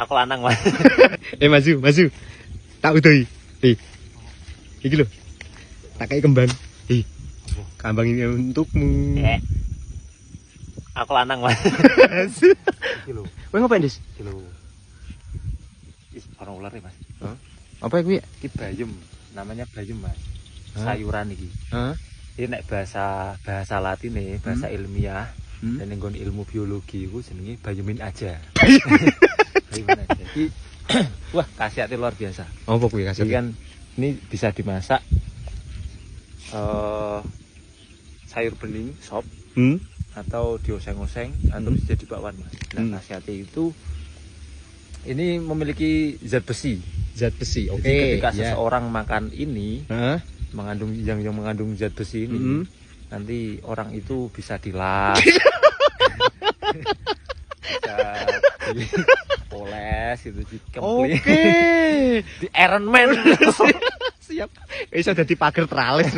Aku lanang, Mas. Maju. Tak udahi. Iki lho. Tak kei kembang. Kambang ini untukmu. Aku lanang, Mas. Iki lho. Kowe ngapain, Dis? Iki lho. Is orang ular ya, Mas. Hah? Apa iki? Iki bayem, namanya bayem, Mas. Hah? Sayuran iki. Heeh. Ini nek bahasa Latine, bahasa ilmiah, dan nggon ilmu biologi iku jenenge bayemin aja. Bayemin aja. Iki wah, khasiatnya luar biasa. Apa kuwi kasih? Jadi kan ini bisa dimasak sayur bening, sop, atau dioseng-oseng, atau bisa jadi bakwan, Mas. Nah, khasiatnya itu ini memiliki zat besi. Zat besi. Oke. Jadi ketika seseorang makan ini, Heeh. mengandung yang mengandung zat besi ini, nanti orang itu bisa dilas, bisa dipoles, itu dikempli, di Iron Man. Siap. Bisa dadi pager tralis.